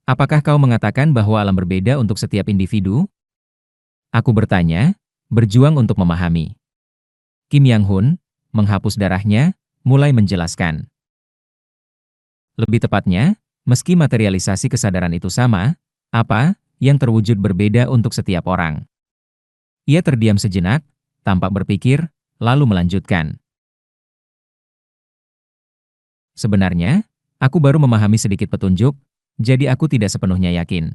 Apakah kau mengatakan bahwa alam berbeda untuk setiap individu? Aku bertanya, berjuang untuk memahami. Kim Yang-hun, menghapus darahnya, mulai menjelaskan. Lebih tepatnya, meski materialisasi kesadaran itu sama, apa yang terwujud berbeda untuk setiap orang. Ia terdiam sejenak, tampak berpikir, lalu melanjutkan. Sebenarnya, aku baru memahami sedikit petunjuk, jadi aku tidak sepenuhnya yakin.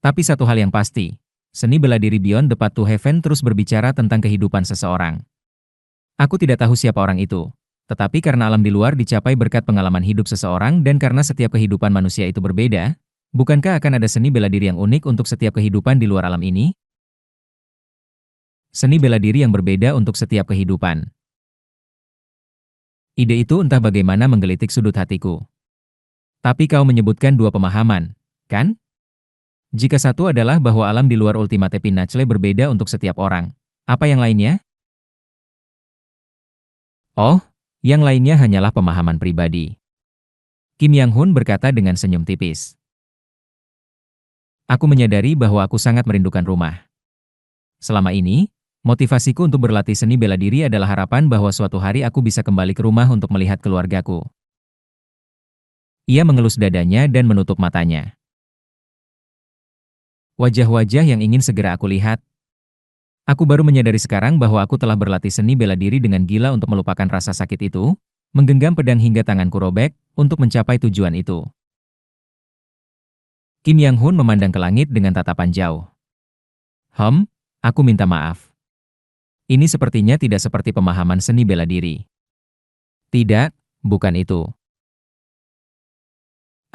Tapi satu hal yang pasti, seni bela diri Beyond the Path to Heaven terus berbicara tentang kehidupan seseorang. Aku tidak tahu siapa orang itu, tetapi karena alam di luar dicapai berkat pengalaman hidup seseorang dan karena setiap kehidupan manusia itu berbeda, bukankah akan ada seni bela diri yang unik untuk setiap kehidupan di luar alam ini? Seni bela diri yang berbeda untuk setiap kehidupan. Ide itu entah bagaimana menggelitik sudut hatiku. Tapi kau menyebutkan dua pemahaman, kan? Jika satu adalah bahwa alam di luar Ultimate Pinnacle berbeda untuk setiap orang, apa yang lainnya? Oh, yang lainnya hanyalah pemahaman pribadi. Kim Yang-hun berkata dengan senyum tipis. Aku menyadari bahwa aku sangat merindukan rumah. Selama ini, motivasiku untuk berlatih seni bela diri adalah harapan bahwa suatu hari aku bisa kembali ke rumah untuk melihat keluargaku. Ia mengelus dadanya dan menutup matanya. Wajah-wajah yang ingin segera aku lihat. Aku baru menyadari sekarang bahwa aku telah berlatih seni bela diri dengan gila untuk melupakan rasa sakit itu, menggenggam pedang hingga tanganku robek, untuk mencapai tujuan itu. Kim Yang-hun memandang ke langit dengan tatapan jauh. Aku minta maaf. Ini sepertinya tidak seperti pemahaman seni bela diri. Tidak, bukan itu.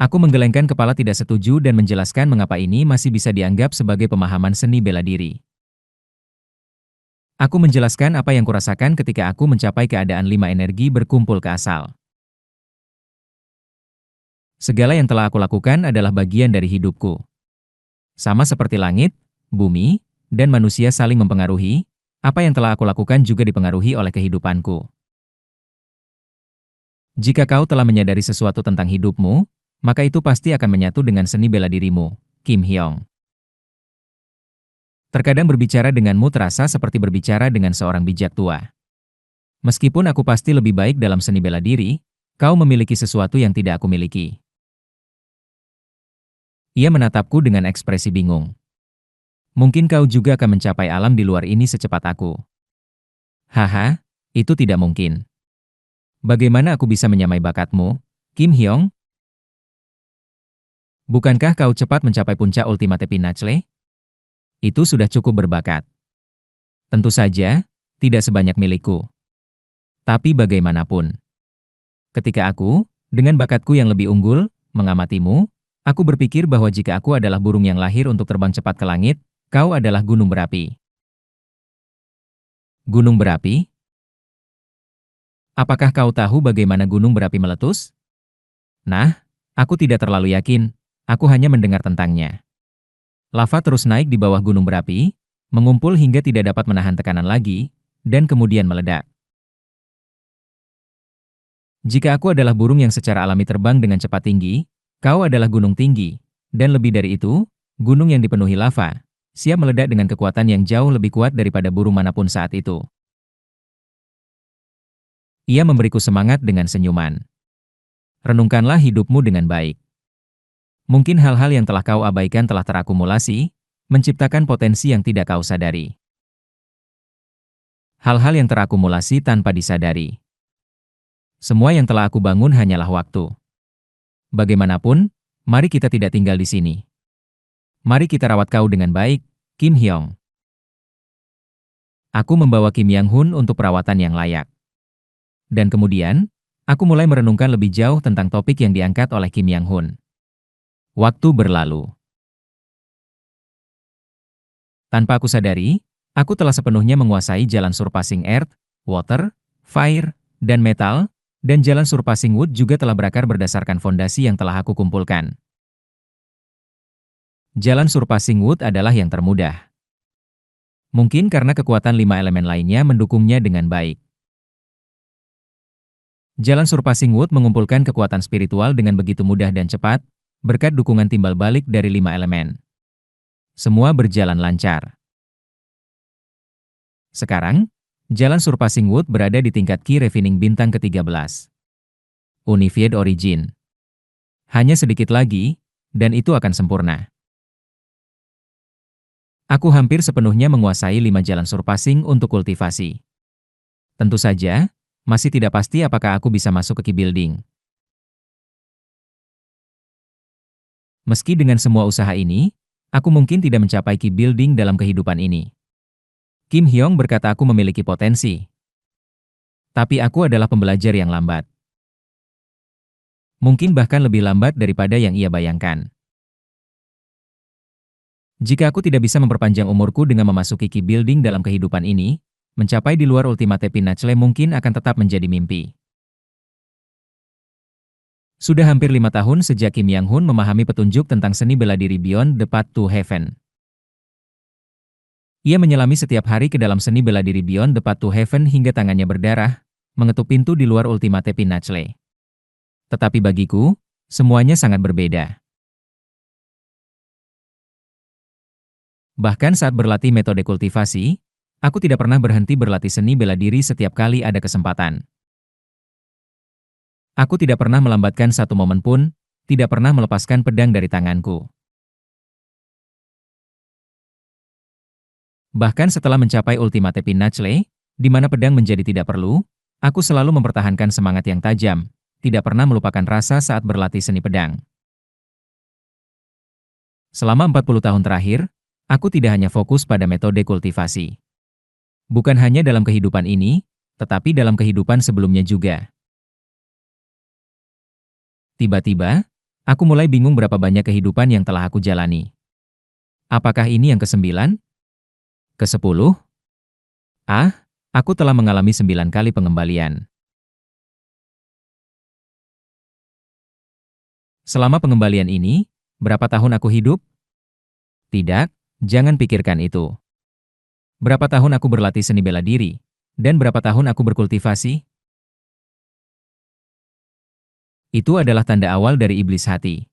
Aku menggelengkan kepala tidak setuju dan menjelaskan mengapa ini masih bisa dianggap sebagai pemahaman seni bela diri. Aku menjelaskan apa yang kurasakan ketika aku mencapai keadaan 5 energi berkumpul ke asal. Segala yang telah aku lakukan adalah bagian dari hidupku. Sama seperti langit, bumi, dan manusia saling mempengaruhi, apa yang telah aku lakukan juga dipengaruhi oleh kehidupanku. Jika kau telah menyadari sesuatu tentang hidupmu, maka itu pasti akan menyatu dengan seni bela dirimu, Kim Hyong. Terkadang berbicara denganmu terasa seperti berbicara dengan seorang bijak tua. Meskipun aku pasti lebih baik dalam seni bela diri, kau memiliki sesuatu yang tidak aku miliki. Ia menatapku dengan ekspresi bingung. Mungkin kau juga akan mencapai alam di luar ini secepat aku. Haha, itu tidak mungkin. Bagaimana aku bisa menyamai bakatmu, Kim Hyong? Bukankah kau cepat mencapai puncak Ultimate Pinnacle? Itu sudah cukup berbakat. Tentu saja, tidak sebanyak milikku. Tapi bagaimanapun, ketika aku, dengan bakatku yang lebih unggul, mengamatimu, aku berpikir bahwa jika aku adalah burung yang lahir untuk terbang cepat ke langit, kau adalah gunung berapi. Gunung berapi? Apakah kau tahu bagaimana gunung berapi meletus? Nah, aku tidak terlalu yakin, aku hanya mendengar tentangnya. Lava terus naik di bawah gunung berapi, mengumpul hingga tidak dapat menahan tekanan lagi, dan kemudian meledak. Jika aku adalah burung yang secara alami terbang dengan cepat tinggi, kau adalah gunung tinggi, dan lebih dari itu, gunung yang dipenuhi lava, siap meledak dengan kekuatan yang jauh lebih kuat daripada burung manapun saat itu. Ia memberiku semangat dengan senyuman. Renungkanlah hidupmu dengan baik. Mungkin hal-hal yang telah kau abaikan telah terakumulasi, menciptakan potensi yang tidak kau sadari. Hal-hal yang terakumulasi tanpa disadari. Semua yang telah aku bangun hanyalah waktu. Bagaimanapun, mari kita tidak tinggal di sini. Mari kita rawat kau dengan baik, Kim Hyong. Aku membawa Kim Yang-hun untuk perawatan yang layak. Dan kemudian, aku mulai merenungkan lebih jauh tentang topik yang diangkat oleh Kim Yang-hun. Waktu berlalu. Tanpa aku sadari, aku telah sepenuhnya menguasai jalan surpassing earth, water, fire, dan metal, dan jalan surpassing wood juga telah berakar berdasarkan fondasi yang telah aku kumpulkan. Jalan surpassing wood adalah yang termudah. Mungkin karena kekuatan 5 elemen lainnya mendukungnya dengan baik. Jalan surpassing wood mengumpulkan kekuatan spiritual dengan begitu mudah dan cepat, berkat dukungan timbal balik dari 5 elemen. Semua berjalan lancar. Sekarang, jalan Surpassing Wood berada di tingkat Key Refining bintang ke-13. Unified Origin. Hanya sedikit lagi, dan itu akan sempurna. Aku hampir sepenuhnya menguasai 5 jalan surpassing untuk kultivasi. Tentu saja, masih tidak pasti apakah aku bisa masuk ke Key Building. Meski dengan semua usaha ini, aku mungkin tidak mencapai Key Building dalam kehidupan ini. Kim Hyong berkata aku memiliki potensi. Tapi aku adalah pembelajar yang lambat. Mungkin bahkan lebih lambat daripada yang ia bayangkan. Jika aku tidak bisa memperpanjang umurku dengan memasuki Key Building dalam kehidupan ini, mencapai di luar Ultimate Pinnacle mungkin akan tetap menjadi mimpi. Sudah hampir 5 tahun sejak Kim Yang-hun memahami petunjuk tentang seni bela diri Beyond the Path to Heaven. Ia menyelami setiap hari ke dalam seni bela diri Beyond the Path to Heaven hingga tangannya berdarah, mengetuk pintu di luar Ultimate Pinnacle. Tetapi bagiku, semuanya sangat berbeda. Bahkan saat berlatih metode kultivasi, aku tidak pernah berhenti berlatih seni bela diri setiap kali ada kesempatan. Aku tidak pernah melambatkan satu momen pun, tidak pernah melepaskan pedang dari tanganku. Bahkan setelah mencapai Ultimate Pinnacle, di mana pedang menjadi tidak perlu, aku selalu mempertahankan semangat yang tajam, tidak pernah melupakan rasa saat berlatih seni pedang. Selama 40 tahun terakhir, aku tidak hanya fokus pada metode kultivasi. Bukan hanya dalam kehidupan ini, tetapi dalam kehidupan sebelumnya juga. Tiba-tiba, aku mulai bingung berapa banyak kehidupan yang telah aku jalani. Apakah ini yang ke-9? Ke-10? Aku telah mengalami 9 kali pengembalian. Selama pengembalian ini, berapa tahun aku hidup? Tidak, jangan pikirkan itu. Berapa tahun aku berlatih seni bela diri, dan berapa tahun aku berkultivasi? Itu adalah tanda awal dari iblis hati.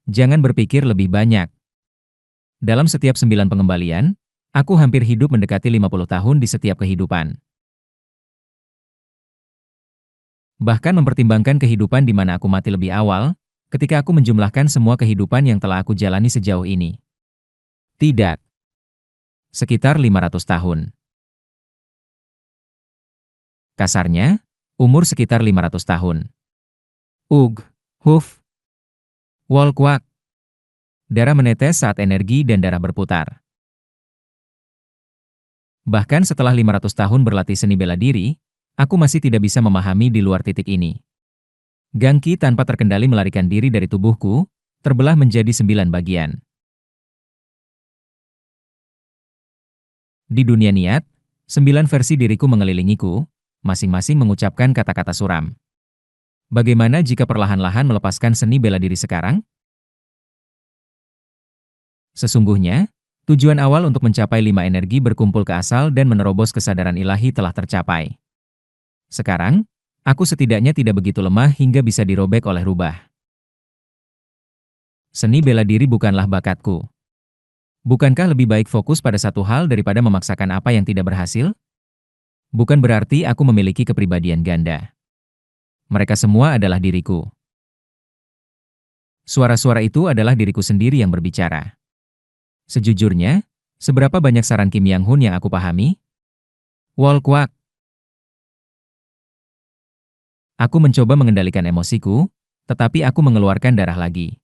Jangan berpikir lebih banyak. Dalam setiap 9 pengembalian, aku hampir hidup mendekati 50 tahun di setiap kehidupan. Bahkan mempertimbangkan kehidupan di mana aku mati lebih awal, ketika aku menjumlahkan semua kehidupan yang telah aku jalani sejauh ini. Tidak. Sekitar 500 tahun. Kasarnya, umur sekitar 500 tahun. Huf. Wol kuak. Darah menetes saat energi dan darah berputar. Bahkan setelah 500 tahun berlatih seni bela diri, aku masih tidak bisa memahami di luar titik ini. Gangki tanpa terkendali melarikan diri dari tubuhku, terbelah menjadi 9 bagian. Di dunia niat, 9 versi diriku mengelilingiku, masing-masing mengucapkan kata-kata suram. Bagaimana jika perlahan-lahan melepaskan seni bela diri sekarang? Sesungguhnya, tujuan awal untuk mencapai 5 energi berkumpul ke asal dan menerobos kesadaran ilahi telah tercapai. Sekarang, aku setidaknya tidak begitu lemah hingga bisa dirobek oleh rubah. Seni bela diri bukanlah bakatku. Bukankah lebih baik fokus pada satu hal daripada memaksakan apa yang tidak berhasil? Bukan berarti aku memiliki kepribadian ganda. Mereka semua adalah diriku. Suara-suara itu adalah diriku sendiri yang berbicara. Sejujurnya, seberapa banyak saran Kim Yang-hun yang aku pahami? Wol kuak. Aku mencoba mengendalikan emosiku, tetapi aku mengeluarkan darah lagi.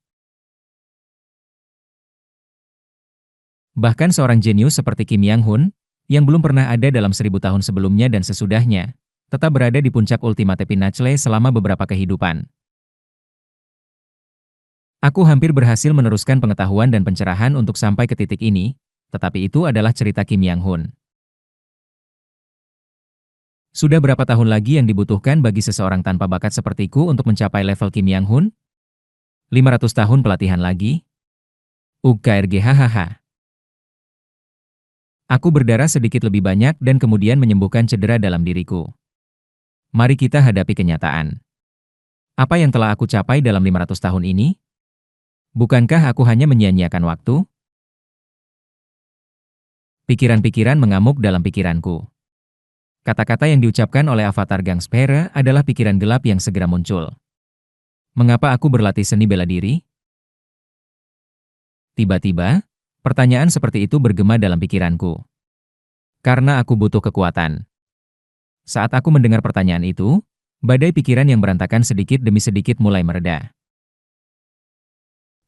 Bahkan seorang jenius seperti Kim Yang-hun, yang belum pernah ada dalam 1000 tahun sebelumnya dan sesudahnya, tetap berada di puncak Ultimate Pinnacle selama beberapa kehidupan. Aku hampir berhasil meneruskan pengetahuan dan pencerahan untuk sampai ke titik ini, tetapi itu adalah cerita Kim Yang-hun. Sudah berapa tahun lagi yang dibutuhkan bagi seseorang tanpa bakat sepertiku untuk mencapai level Kim Yang-hun? 500 tahun pelatihan lagi? KRG hahaha. Aku berdarah sedikit lebih banyak dan kemudian menyembuhkan cedera dalam diriku. Mari kita hadapi kenyataan. Apa yang telah aku capai dalam 500 tahun ini? Bukankah aku hanya menyia-nyiakan waktu? Pikiran-pikiran mengamuk dalam pikiranku. Kata-kata yang diucapkan oleh avatar Gangspera adalah pikiran gelap yang segera muncul. Mengapa aku berlatih seni bela diri? Tiba-tiba, pertanyaan seperti itu bergema dalam pikiranku. Karena aku butuh kekuatan. Saat aku mendengar pertanyaan itu, badai pikiran yang berantakan sedikit demi sedikit mulai mereda.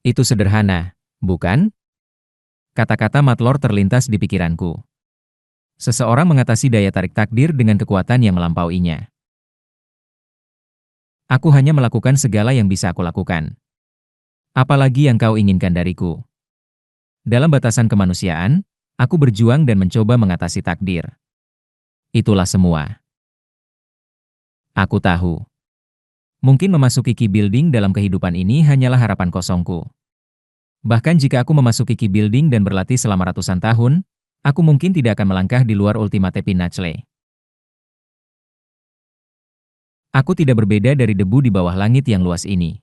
Itu sederhana, bukan? Kata-kata Matlor terlintas di pikiranku. Seseorang mengatasi daya tarik takdir dengan kekuatan yang melampauinya. Aku hanya melakukan segala yang bisa aku lakukan. Apalagi yang kau inginkan dariku? Dalam batasan kemanusiaan, aku berjuang dan mencoba mengatasi takdir. Itulah semua. Aku tahu. Mungkin memasuki Key Building dalam kehidupan ini hanyalah harapan kosongku. Bahkan jika aku memasuki Key Building dan berlatih selama ratusan tahun, aku mungkin tidak akan melangkah di luar Ultimate Pinnacle. Aku tidak berbeda dari debu di bawah langit yang luas ini.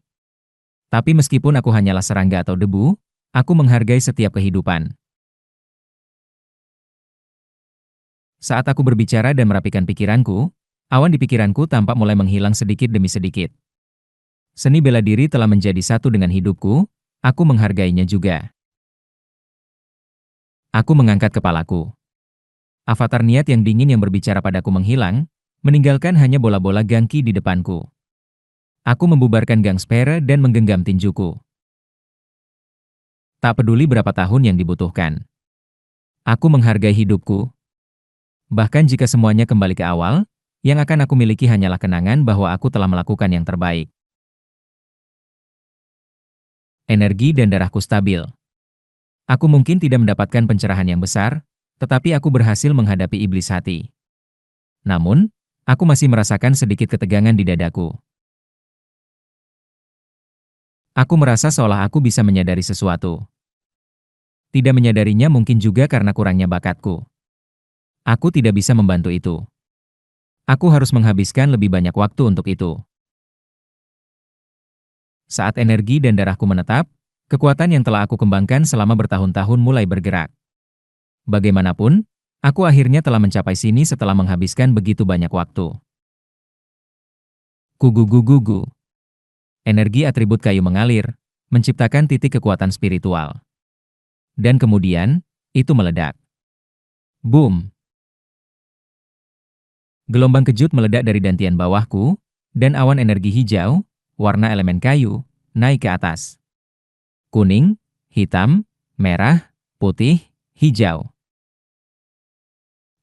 Tapi meskipun aku hanyalah serangga atau debu, aku menghargai setiap kehidupan. Saat aku berbicara dan merapikan pikiranku, awan di pikiranku tampak mulai menghilang sedikit demi sedikit. Seni bela diri telah menjadi satu dengan hidupku, aku menghargainya juga. Aku mengangkat kepalaku. Avatar niat yang dingin yang berbicara padaku menghilang, meninggalkan hanya bola-bola gangki di depanku. Aku membubarkan Gangspera dan menggenggam tinjuku. Tak peduli berapa tahun yang dibutuhkan. Aku menghargai hidupku. Bahkan jika semuanya kembali ke awal, yang akan aku miliki hanyalah kenangan bahwa aku telah melakukan yang terbaik. Energi dan darahku stabil. Aku mungkin tidak mendapatkan pencerahan yang besar, tetapi aku berhasil menghadapi iblis hati. Namun, aku masih merasakan sedikit ketegangan di dadaku. Aku merasa seolah aku bisa menyadari sesuatu. Tidak menyadarinya mungkin juga karena kurangnya bakatku. Aku tidak bisa membantu itu. Aku harus menghabiskan lebih banyak waktu untuk itu. Saat energi dan darahku menetap, kekuatan yang telah aku kembangkan selama bertahun-tahun mulai bergerak. Bagaimanapun, aku akhirnya telah mencapai sini setelah menghabiskan begitu banyak waktu. Kugu-gugu-gu. Energi atribut kayu mengalir, menciptakan titik kekuatan spiritual. Dan kemudian, itu meledak. Boom! Gelombang kejut meledak dari dantian bawahku, dan awan energi hijau, warna elemen kayu, naik ke atas. Kuning, hitam, merah, putih, hijau.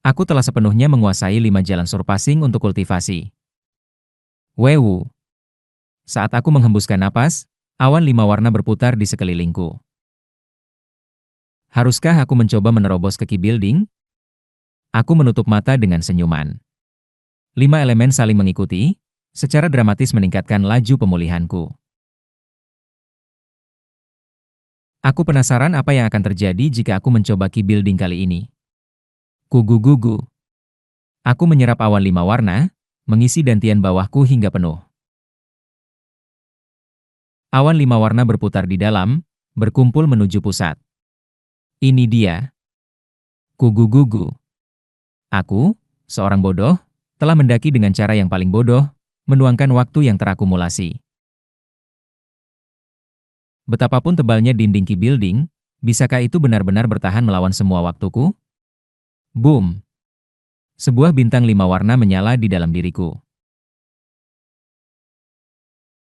Aku telah sepenuhnya menguasai 5 jalan surpassing untuk kultivasi. Wewu. Saat aku menghembuskan napas, awan 5 warna berputar di sekelilingku. Haruskah aku mencoba menerobos ke Key Building? Aku menutup mata dengan senyuman. 5 elemen saling mengikuti, secara dramatis meningkatkan laju pemulihanku. Aku penasaran apa yang akan terjadi jika aku mencoba Key Building kali ini. Kugu-gugu. Aku menyerap awan 5 warna, mengisi dantian bawahku hingga penuh. Awan 5 warna berputar di dalam, berkumpul menuju pusat. Ini dia. Kugu-gugu. Aku, seorang bodoh, telah mendaki dengan cara yang paling bodoh, menuangkan waktu yang terakumulasi. Betapapun tebalnya dinding Key Building, bisakah itu benar-benar bertahan melawan semua waktuku? Boom! Sebuah bintang 5 warna menyala di dalam diriku.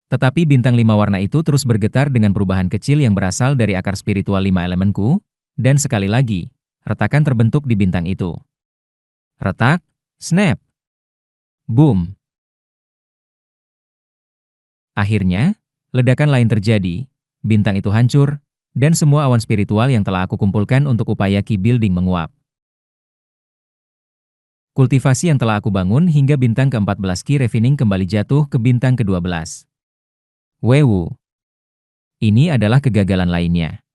Tetapi bintang 5 warna itu terus bergetar dengan perubahan kecil yang berasal dari akar spiritual 5 elemenku, dan sekali lagi, retakan terbentuk di bintang itu. Retak, snap, boom. Akhirnya, ledakan lain terjadi, bintang itu hancur, dan semua awan spiritual yang telah aku kumpulkan untuk upaya Key Building menguap. Kultivasi yang telah aku bangun hingga bintang ke-14 Key Refining kembali jatuh ke bintang ke-12. Wewu. Ini adalah kegagalan lainnya.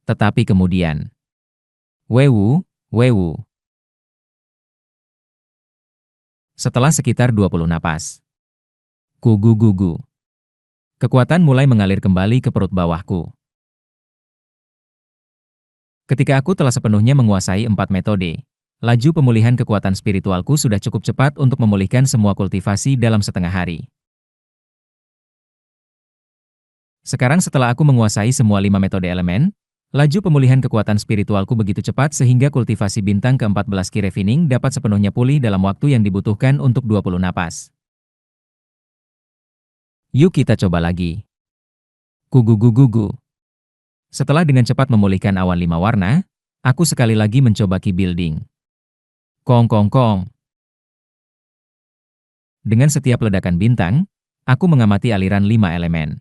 Tetapi kemudian, wewu, wewu. Setelah sekitar 20 napas. Kugu-gugu. Kekuatan mulai mengalir kembali ke perut bawahku. Ketika aku telah sepenuhnya menguasai 4 metode, laju pemulihan kekuatan spiritualku sudah cukup cepat untuk memulihkan semua kultivasi dalam setengah hari. Sekarang setelah aku menguasai semua 5 metode elemen, laju pemulihan kekuatan spiritualku begitu cepat sehingga kultivasi bintang ke-14 Ki Refining dapat sepenuhnya pulih dalam waktu yang dibutuhkan untuk 20 napas. Yuk kita coba lagi. Gugu. Setelah dengan cepat memulihkan awan 5 warna, aku sekali lagi mencoba Ki Building. Kong. Dengan setiap ledakan bintang, aku mengamati aliran 5 elemen.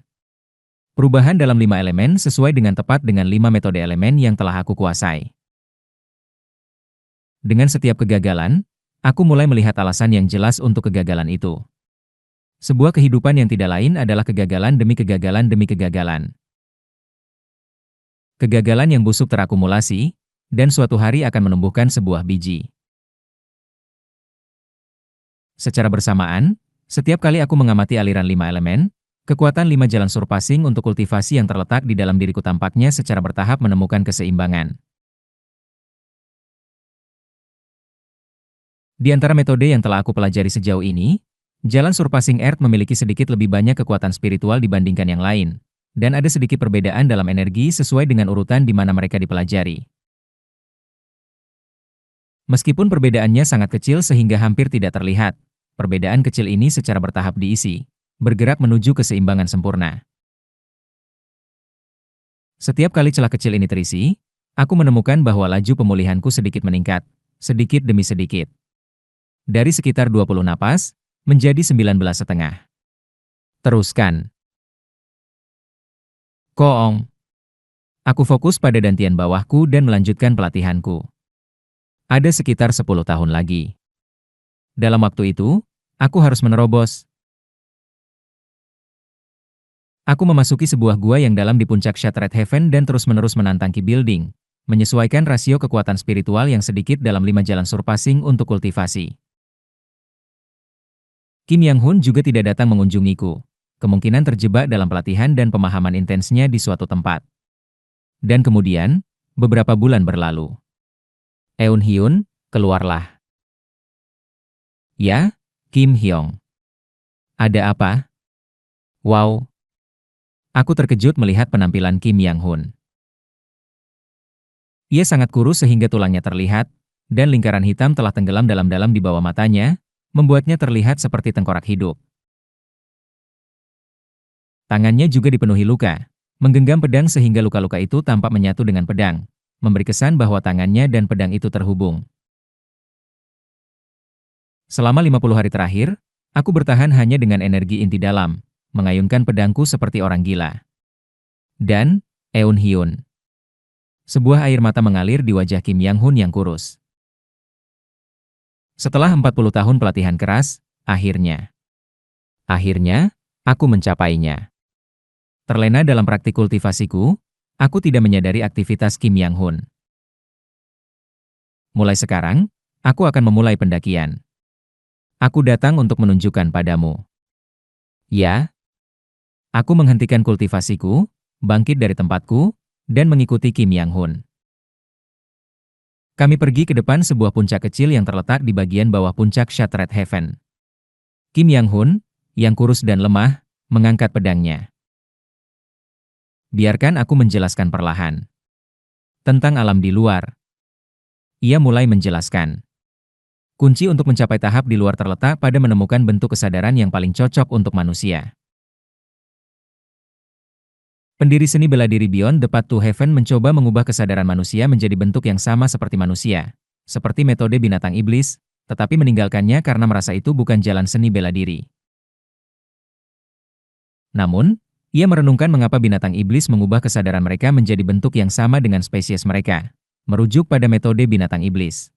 Perubahan dalam 5 elemen sesuai dengan tepat dengan 5 metode elemen yang telah aku kuasai. Dengan setiap kegagalan, aku mulai melihat alasan yang jelas untuk kegagalan itu. Sebuah kehidupan yang tidak lain adalah kegagalan demi kegagalan demi kegagalan. Kegagalan yang busuk terakumulasi, dan suatu hari akan menumbuhkan sebuah biji. Secara bersamaan, setiap kali aku mengamati aliran 5 elemen, kekuatan 5 jalan surpassing untuk kultivasi yang terletak di dalam diriku tampaknya secara bertahap menemukan keseimbangan. Di antara metode yang telah aku pelajari sejauh ini, jalan surpassing earth memiliki sedikit lebih banyak kekuatan spiritual dibandingkan yang lain, dan ada sedikit perbedaan dalam energi sesuai dengan urutan di mana mereka dipelajari. Meskipun perbedaannya sangat kecil sehingga hampir tidak terlihat, perbedaan kecil ini secara bertahap diisi, bergerak menuju keseimbangan sempurna. Setiap kali celah kecil ini terisi, aku menemukan bahwa laju pemulihanku sedikit meningkat, sedikit demi sedikit. Dari sekitar 20 napas, menjadi 19,5. Teruskan. Koong. Aku fokus pada dantian bawahku dan melanjutkan pelatihanku. Ada sekitar 10 tahun lagi. Dalam waktu itu, aku harus menerobos. Aku memasuki sebuah gua yang dalam di puncak Shattered Heaven dan terus-menerus menantang Ki Building, menyesuaikan rasio kekuatan spiritual yang sedikit dalam 5 jalan surpassing untuk kultivasi. Kim Yang Hun juga tidak datang mengunjungiku, kemungkinan terjebak dalam pelatihan dan pemahaman intensnya di suatu tempat. Dan kemudian, beberapa bulan berlalu. Eun Hyun, keluarlah. Ya, Kim Hyong. Ada apa? Wow. Aku terkejut melihat penampilan Kim Yang Hun. Ia sangat kurus sehingga tulangnya terlihat, dan lingkaran hitam telah tenggelam dalam-dalam di bawah matanya, membuatnya terlihat seperti tengkorak hidup. Tangannya juga dipenuhi luka, menggenggam pedang sehingga luka-luka itu tampak menyatu dengan pedang, memberi kesan bahwa tangannya dan pedang itu terhubung. Selama 50 hari terakhir, aku bertahan hanya dengan energi inti dalam, mengayunkan pedangku seperti orang gila. Dan, Eun Hyun. Sebuah air mata mengalir di wajah Kim Yang Hun yang kurus. Setelah 40 tahun pelatihan keras, akhirnya, aku mencapainya. Terlena dalam praktik kultivasiku, aku tidak menyadari aktivitas Kim Yang Hun. Mulai sekarang, aku akan memulai pendakian. Aku datang untuk menunjukkan padamu. Ya, aku menghentikan kultivasiku, bangkit dari tempatku, dan mengikuti Kim Yang Hun. Kami pergi ke depan sebuah puncak kecil yang terletak di bagian bawah puncak Shattered Heaven. Kim Yang Hun, yang kurus dan lemah, mengangkat pedangnya. Biarkan aku menjelaskan perlahan. Tentang alam di luar. Ia mulai menjelaskan. Kunci untuk mencapai tahap di luar terletak pada menemukan bentuk kesadaran yang paling cocok untuk manusia. Pendiri seni bela diri Beyond the Path to Heaven mencoba mengubah kesadaran manusia menjadi bentuk yang sama seperti manusia, seperti metode binatang iblis, tetapi meninggalkannya karena merasa itu bukan jalan seni bela diri. Namun, ia merenungkan mengapa binatang iblis mengubah kesadaran mereka menjadi bentuk yang sama dengan spesies mereka, merujuk pada metode binatang iblis.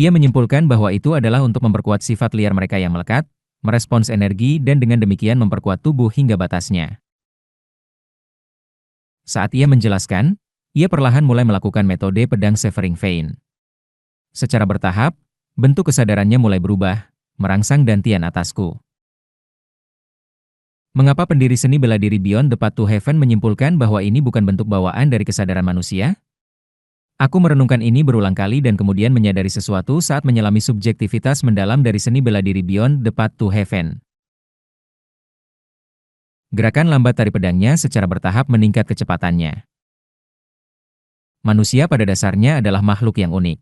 Ia menyimpulkan bahwa itu adalah untuk memperkuat sifat liar mereka yang melekat, merespons energi dan dengan demikian memperkuat tubuh hingga batasnya. Saat ia menjelaskan, ia perlahan mulai melakukan metode pedang Severing Vein. Secara bertahap, bentuk kesadarannya mulai berubah, merangsang dantian atasku. Mengapa pendiri seni bela diri Beyond the Path to Heaven menyimpulkan bahwa ini bukan bentuk bawaan dari kesadaran manusia? Aku merenungkan ini berulang kali dan kemudian menyadari sesuatu saat menyelami subjektivitas mendalam dari seni bela diri Beyond the Path to Heaven. Gerakan lambat tari pedangnya secara bertahap meningkat kecepatannya. Manusia pada dasarnya adalah makhluk yang unik.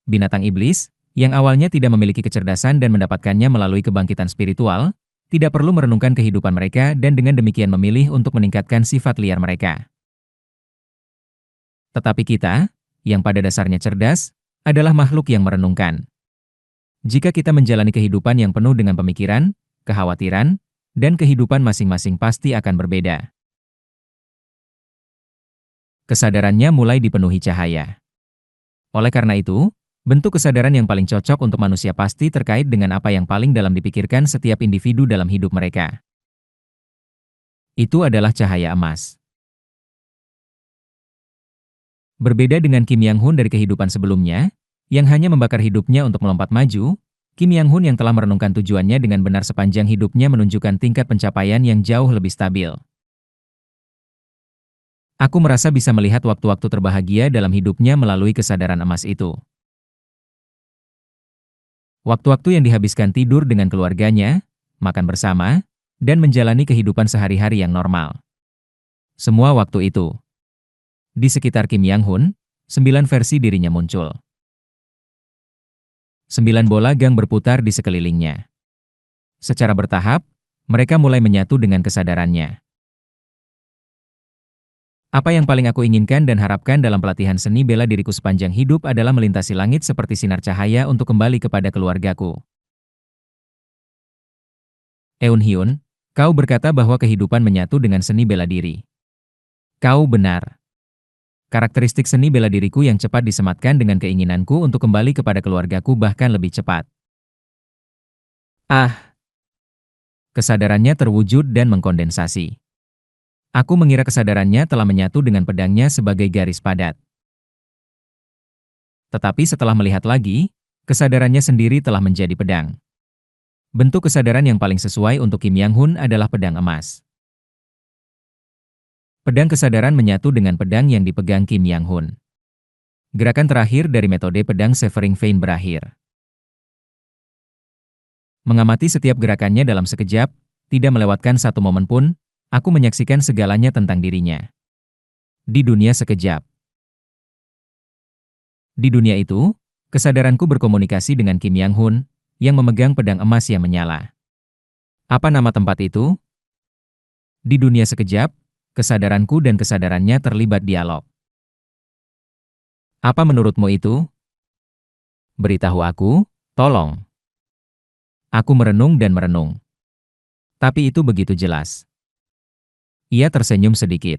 Binatang iblis, yang awalnya tidak memiliki kecerdasan dan mendapatkannya melalui kebangkitan spiritual, tidak perlu merenungkan kehidupan mereka dan dengan demikian memilih untuk meningkatkan sifat liar mereka. Tetapi kita, yang pada dasarnya cerdas, adalah makhluk yang merenungkan. Jika kita menjalani kehidupan yang penuh dengan pemikiran, kekhawatiran, dan kehidupan masing-masing pasti akan berbeda. Kesadarannya mulai dipenuhi cahaya. Oleh karena itu, bentuk kesadaran yang paling cocok untuk manusia pasti terkait dengan apa yang paling dalam dipikirkan setiap individu dalam hidup mereka. Itu adalah cahaya emas. Berbeda dengan Kim Yang-hun dari kehidupan sebelumnya, yang hanya membakar hidupnya untuk melompat maju, Kim Yang-hun yang telah merenungkan tujuannya dengan benar sepanjang hidupnya menunjukkan tingkat pencapaian yang jauh lebih stabil. Aku merasa bisa melihat waktu-waktu terbahagia dalam hidupnya melalui kesadaran emas itu. Waktu-waktu yang dihabiskan tidur dengan keluarganya, makan bersama, dan menjalani kehidupan sehari-hari yang normal. Semua waktu itu. Di sekitar Kim Yang-hun, 9 versi dirinya muncul. 9 bola gang berputar di sekelilingnya. Secara bertahap, mereka mulai menyatu dengan kesadarannya. Apa yang paling aku inginkan dan harapkan dalam pelatihan seni bela diriku sepanjang hidup adalah melintasi langit seperti sinar cahaya untuk kembali kepada keluargaku. Eun-hyun, kau berkata bahwa kehidupan menyatu dengan seni bela diri. Kau benar. Karakteristik seni bela diriku yang cepat disematkan dengan keinginanku untuk kembali kepada keluargaku bahkan lebih cepat. Ah! Kesadarannya terwujud dan mengkondensasi. Aku mengira kesadarannya telah menyatu dengan pedangnya sebagai garis padat. Tetapi setelah melihat lagi, kesadarannya sendiri telah menjadi pedang. Bentuk kesadaran yang paling sesuai untuk Kim Yang-hun adalah pedang emas. Pedang kesadaran menyatu dengan pedang yang dipegang Kim Yang-hun. Gerakan terakhir dari metode pedang Severing Vein berakhir. Mengamati setiap gerakannya dalam sekejap, tidak melewatkan satu momen pun, aku menyaksikan segalanya tentang dirinya. Di dunia sekejap. Di dunia itu, kesadaranku berkomunikasi dengan Kim Yang-hun, yang memegang pedang emas yang menyala. Apa nama tempat itu? Di dunia sekejap, kesadaranku dan kesadarannya terlibat dialog. Apa menurutmu itu? Beritahu aku, tolong. Aku merenung dan merenung. Tapi itu begitu jelas. Ia tersenyum sedikit.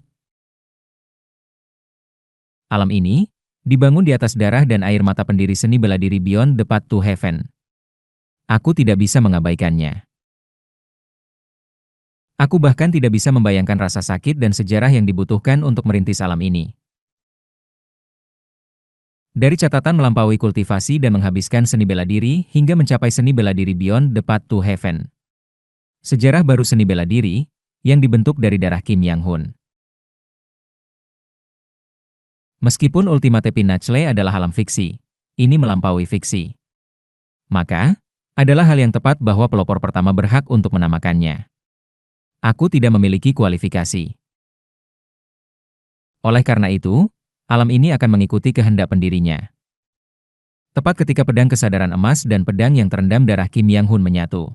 Alam ini, dibangun di atas darah dan air mata pendiri seni bela diri Beyond the Path to Heaven. Aku tidak bisa mengabaikannya. Aku bahkan tidak bisa membayangkan rasa sakit dan sejarah yang dibutuhkan untuk merintis alam ini. Dari catatan melampaui kultivasi dan menghabiskan seni bela diri hingga mencapai seni bela diri Beyond the Path to Heaven. Sejarah baru seni bela diri yang dibentuk dari darah Kim Yang-hun. Meskipun Ultimate Pinnacle adalah alam fiksi, ini melampaui fiksi. Maka, adalah hal yang tepat bahwa pelopor pertama berhak untuk menamakannya. Aku tidak memiliki kualifikasi. Oleh karena itu, alam ini akan mengikuti kehendak pendirinya. Tepat ketika pedang kesadaran emas dan pedang yang terendam darah Kim Yang-hun menyatu.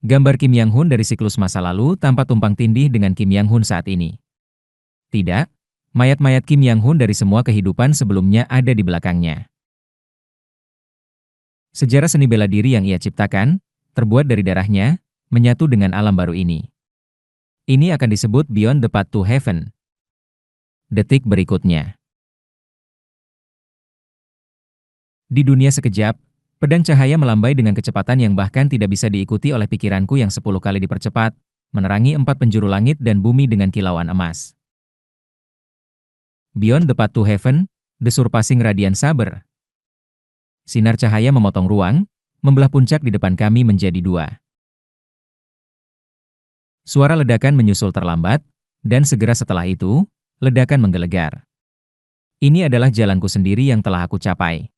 Gambar Kim Yang-hun dari siklus masa lalu tampak tumpang tindih dengan Kim Yang-hun saat ini. Tidak, mayat-mayat Kim Yang-hun dari semua kehidupan sebelumnya ada di belakangnya. Sejarah seni bela diri yang ia ciptakan, terbuat dari darahnya, menyatu dengan alam baru ini. Ini akan disebut Beyond the Path to Heaven. Detik berikutnya. Di dunia sekejap, pedang cahaya melambai dengan kecepatan yang bahkan tidak bisa diikuti oleh pikiranku yang 10 kali dipercepat, menerangi 4 penjuru langit dan bumi dengan kilauan emas. Beyond the Path to Heaven, The Surpassing Radiant Saber. Sinar cahaya memotong ruang, membelah puncak di depan kami menjadi 2. Suara ledakan menyusul terlambat, dan segera setelah itu, ledakan menggelegar. Ini adalah jalanku sendiri yang telah aku capai.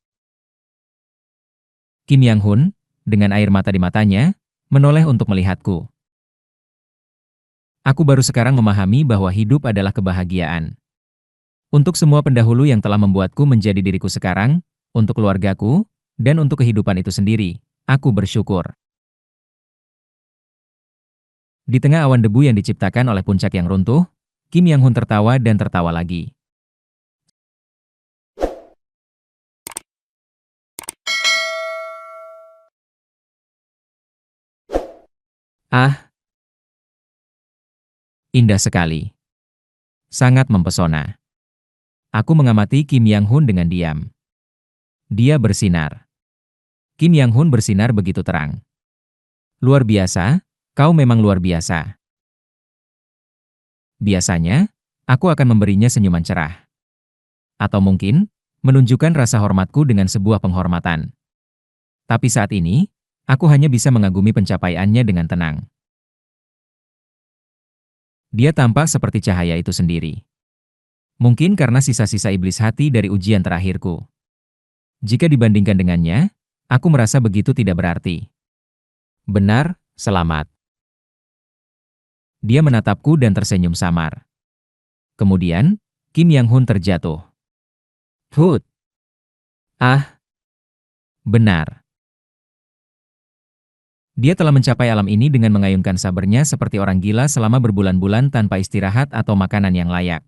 Kim Yang-hun, dengan air mata di matanya, menoleh untuk melihatku. Aku baru sekarang memahami bahwa hidup adalah kebahagiaan. Untuk semua pendahulu yang telah membuatku menjadi diriku sekarang, untuk keluargaku, dan untuk kehidupan itu sendiri, aku bersyukur. Di tengah awan debu yang diciptakan oleh puncak yang runtuh, Kim Yang-hun tertawa dan tertawa lagi. Ah, indah sekali. Sangat mempesona. Aku mengamati Kim Yang-hun dengan diam. Dia bersinar. Kim Yang-hun bersinar begitu terang. Luar biasa, kau memang luar biasa. Biasanya, aku akan memberinya senyuman cerah. Atau mungkin, menunjukkan rasa hormatku dengan sebuah penghormatan. Tapi saat ini, aku hanya bisa mengagumi pencapaiannya dengan tenang. Dia tampak seperti cahaya itu sendiri. Mungkin karena sisa-sisa iblis hati dari ujian terakhirku. Jika dibandingkan dengannya, aku merasa begitu tidak berarti. Benar, selamat. Dia menatapku dan tersenyum samar. Kemudian, Kim Yang-hun terjatuh. Hut! Ah, benar. Dia telah mencapai alam ini dengan mengayunkan sabernya seperti orang gila selama berbulan-bulan tanpa istirahat atau makanan yang layak.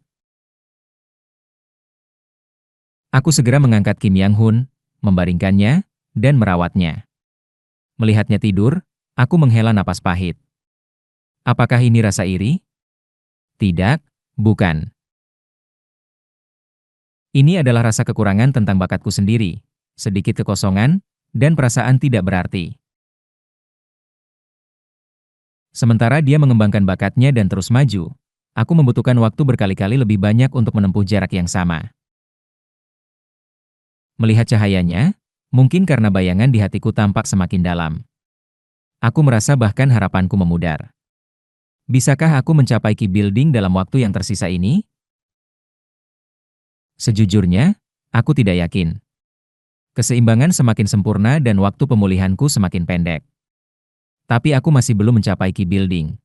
Aku segera mengangkat Kim Yang-hun, membaringkannya, dan merawatnya. Melihatnya tidur, aku menghela napas pahit. Apakah ini rasa iri? Tidak, bukan. Ini adalah rasa kekurangan tentang bakatku sendiri, sedikit kekosongan, dan perasaan tidak berarti. Sementara dia mengembangkan bakatnya dan terus maju, aku membutuhkan waktu berkali-kali lebih banyak untuk menempuh jarak yang sama. Melihat cahayanya, mungkin karena bayangan di hatiku tampak semakin dalam. Aku merasa bahkan harapanku memudar. Bisakah aku mencapai Ki Building dalam waktu yang tersisa ini? Sejujurnya, aku tidak yakin. Keseimbangan semakin sempurna dan waktu pemulihanku semakin pendek. Tapi aku masih belum mencapai Ki Building.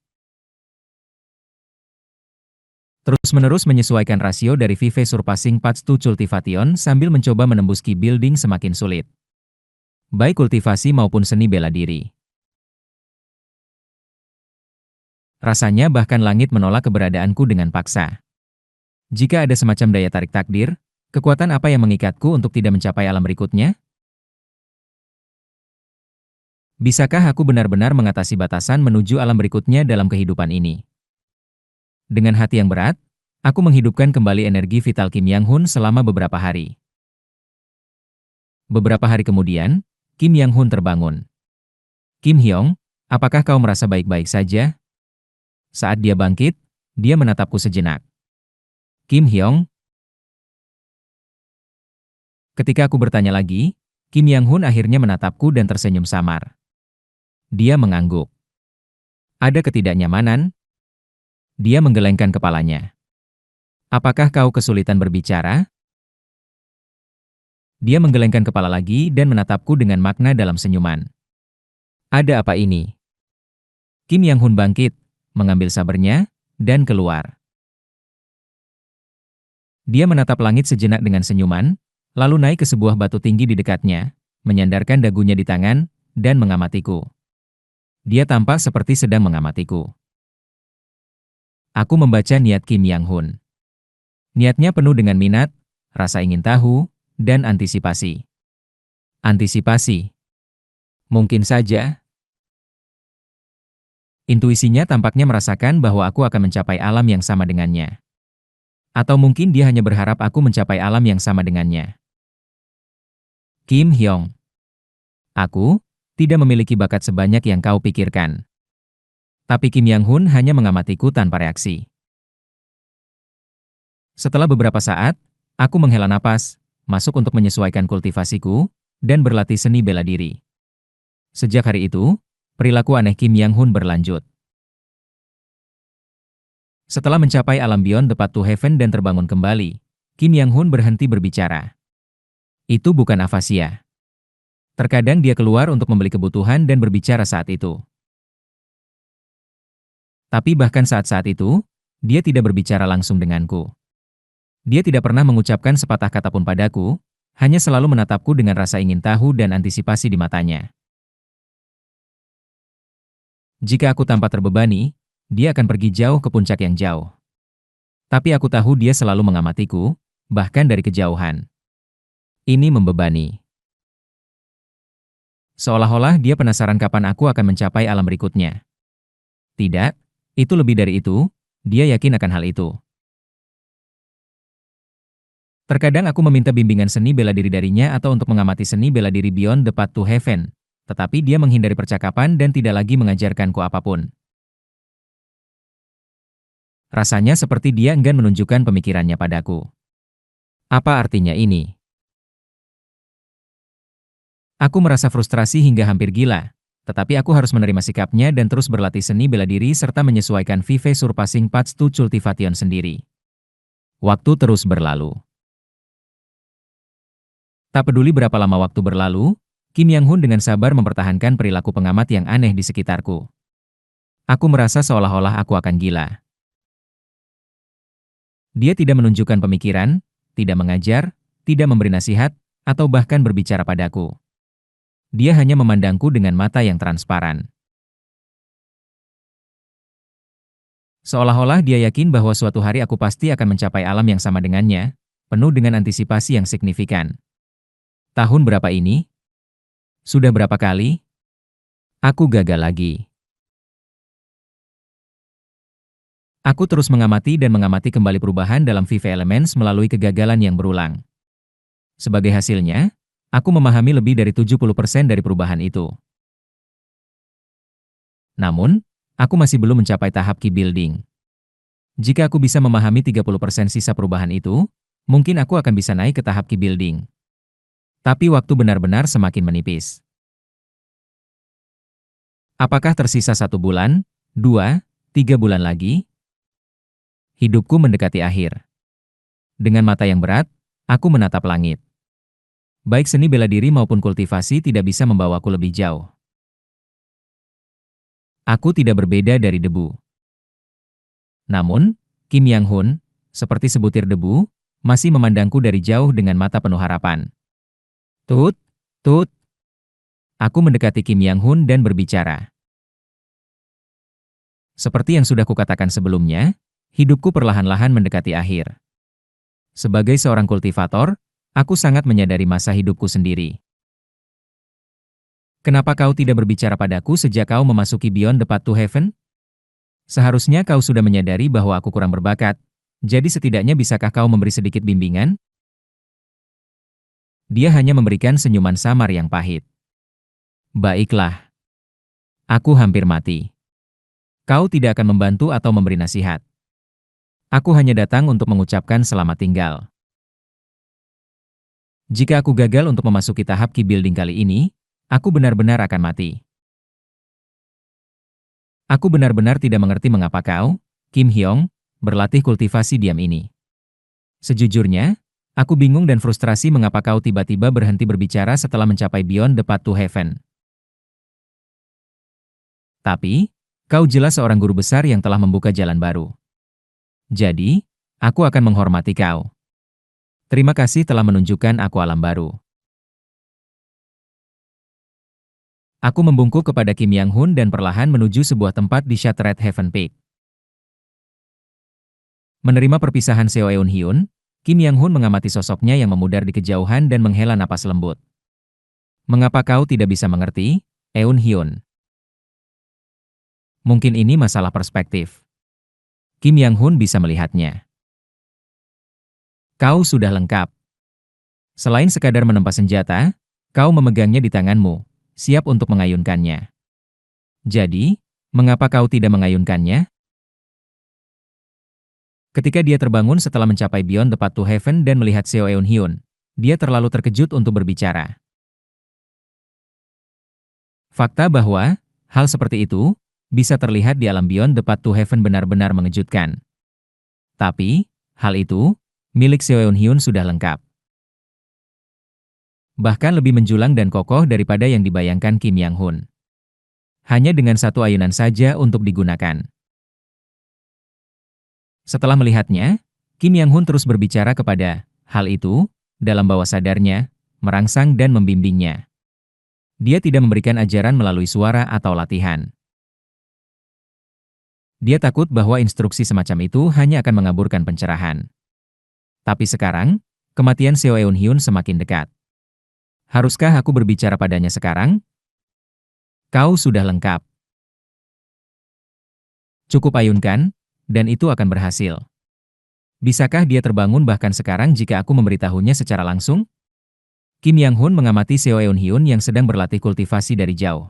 Terus-menerus menyesuaikan rasio dari Vive Surpassing Path to Cultivation sambil mencoba menembus Ki Building semakin sulit. Baik kultivasi maupun seni bela diri. Rasanya bahkan langit menolak keberadaanku dengan paksa. Jika ada semacam daya tarik takdir, kekuatan apa yang mengikatku untuk tidak mencapai alam berikutnya? Bisakah aku benar-benar mengatasi batasan menuju alam berikutnya dalam kehidupan ini? Dengan hati yang berat, aku menghidupkan kembali energi vital Kim Yang-hun selama beberapa hari. Beberapa hari kemudian, Kim Yang-hun terbangun. Kim Hyong, apakah kau merasa baik-baik saja? Saat dia bangkit, dia menatapku sejenak. Kim Hyong? Ketika aku bertanya lagi, Kim Yang-hun akhirnya menatapku dan tersenyum samar. Dia mengangguk. Ada ketidaknyamanan? Dia menggelengkan kepalanya. Apakah kau kesulitan berbicara? Dia menggelengkan kepala lagi dan menatapku dengan makna dalam senyuman. Ada apa ini? Kim Yang-hun bangkit, mengambil sabernya, dan keluar. Dia menatap langit sejenak dengan senyuman, lalu naik ke sebuah batu tinggi di dekatnya, menyandarkan dagunya di tangan, dan mengamatiku. Dia tampak seperti sedang mengamatiku. Aku membaca niat Kim Yang-hun. Niatnya penuh dengan minat, rasa ingin tahu, dan antisipasi. Antisipasi. Mungkin saja. Intuisinya tampaknya merasakan bahwa aku akan mencapai alam yang sama dengannya. Atau mungkin dia hanya berharap aku mencapai alam yang sama dengannya. Kim Hyong. Aku tidak memiliki bakat sebanyak yang kau pikirkan. Tapi Kim Yang-hun hanya mengamatiku tanpa reaksi. Setelah beberapa saat, aku menghela napas, masuk untuk menyesuaikan kultivasiku, dan berlatih seni bela diri. Sejak hari itu, perilaku aneh Kim Yang-hun berlanjut. Setelah mencapai alam beyond the path to heaven dan terbangun kembali, Kim Yang-hun berhenti berbicara. Itu bukan afasia. Terkadang dia keluar untuk membeli kebutuhan dan berbicara saat itu. Tapi bahkan saat-saat itu, dia tidak berbicara langsung denganku. Dia tidak pernah mengucapkan sepatah kata pun padaku, hanya selalu menatapku dengan rasa ingin tahu dan antisipasi di matanya. Jika aku tampak terbebani, dia akan pergi jauh ke puncak yang jauh. Tapi aku tahu dia selalu mengamatiku, bahkan dari kejauhan. Ini membebani. Seolah-olah dia penasaran kapan aku akan mencapai alam berikutnya. Tidak, itu lebih dari itu, dia yakin akan hal itu. Terkadang aku meminta bimbingan seni bela diri darinya atau untuk mengamati seni bela diri beyond the path to heaven, tetapi dia menghindari percakapan dan tidak lagi mengajarkanku apapun. Rasanya seperti dia enggan menunjukkan pemikirannya padaku. Apa artinya ini? Aku merasa frustrasi hingga hampir gila, tetapi aku harus menerima sikapnya dan terus berlatih seni bela diri serta menyesuaikan Vive Surpassing Paths to Cultivation sendiri. Waktu terus berlalu. Tak peduli berapa lama waktu berlalu, Kim Yang-hun dengan sabar mempertahankan perilaku pengamat yang aneh di sekitarku. Aku merasa seolah-olah aku akan gila. Dia tidak menunjukkan pemikiran, tidak mengajar, tidak memberi nasihat, atau bahkan berbicara padaku. Dia hanya memandangku dengan mata yang transparan. Seolah-olah dia yakin bahwa suatu hari aku pasti akan mencapai alam yang sama dengannya, penuh dengan antisipasi yang signifikan. Tahun berapa ini? Sudah berapa kali? Aku gagal lagi. Aku terus mengamati dan mengamati kembali perubahan dalam Vive Elements melalui kegagalan yang berulang. Sebagai hasilnya, aku memahami lebih dari 70% dari perubahan itu. Namun, aku masih belum mencapai tahap key building. Jika aku bisa memahami 30% sisa perubahan itu, mungkin aku akan bisa naik ke tahap key building. Tapi waktu benar-benar semakin menipis. Apakah tersisa 1 bulan, 2, 3 bulan lagi? Hidupku mendekati akhir. Dengan mata yang berat, aku menatap langit. Baik seni bela diri maupun kultivasi tidak bisa membawaku lebih jauh. Aku tidak berbeda dari debu. Namun, Kim Yang-hun, seperti sebutir debu, masih memandangku dari jauh dengan mata penuh harapan. Tut, tut. Aku mendekati Kim Yang-hun dan berbicara. Seperti yang sudah kukatakan sebelumnya, hidupku perlahan-lahan mendekati akhir. Sebagai seorang kultivator, aku sangat menyadari masa hidupku sendiri. Kenapa kau tidak berbicara padaku sejak kau memasuki Beyond the Path to Heaven? Seharusnya kau sudah menyadari bahwa aku kurang berbakat, jadi setidaknya bisakah kau memberi sedikit bimbingan? Dia hanya memberikan senyuman samar yang pahit. Baiklah. Aku hampir mati. Kau tidak akan membantu atau memberi nasihat. Aku hanya datang untuk mengucapkan selamat tinggal. Jika aku gagal untuk memasuki tahap key building kali ini, aku benar-benar akan mati. Aku benar-benar tidak mengerti mengapa kau, Kim Hyong, berlatih kultivasi diam ini. Sejujurnya, aku bingung dan frustrasi mengapa kau tiba-tiba berhenti berbicara setelah mencapai Beyond the Path to Heaven. Tapi, kau jelas seorang guru besar yang telah membuka jalan baru. Jadi, aku akan menghormati kau. Terima kasih telah menunjukkan aku alam baru. Aku membungkuk kepada Kim Yang-hun dan perlahan menuju sebuah tempat di Shattered Heaven Peak. Menerima perpisahan Seo Eun-hyun, Kim Yang-hun mengamati sosoknya yang memudar di kejauhan dan menghela napas lembut. Mengapa kau tidak bisa mengerti, Eun-hyun? Mungkin ini masalah perspektif. Kim Yang-hun bisa melihatnya. Kau sudah lengkap. Selain sekadar menempa senjata, kau memegangnya di tanganmu, siap untuk mengayunkannya. Jadi, mengapa kau tidak mengayunkannya? Ketika dia terbangun setelah mencapai Beyond the Path to Heaven dan melihat Seo Eun-hyun, dia terlalu terkejut untuk berbicara. Fakta bahwa hal seperti itu bisa terlihat di alam Beyond the Path to Heaven benar-benar mengejutkan. Tapi, hal itu, milik Seo Eun-hyun sudah lengkap. Bahkan lebih menjulang dan kokoh daripada yang dibayangkan Kim Yang-hun. Hanya dengan satu ayunan saja untuk digunakan. Setelah melihatnya, Kim Yang-hun terus berbicara kepada hal itu, dalam bawah sadarnya, merangsang dan membimbingnya. Dia tidak memberikan ajaran melalui suara atau latihan. Dia takut bahwa instruksi semacam itu hanya akan mengaburkan pencerahan. Tapi sekarang, kematian Seo Eun-hyun semakin dekat. Haruskah aku berbicara padanya sekarang? Kau sudah lengkap. Cukup ayunkan, dan itu akan berhasil. Bisakah dia terbangun bahkan sekarang jika aku memberitahunya secara langsung? Kim Yang-hun mengamati Seo Eun-hyun yang sedang berlatih kultivasi dari jauh.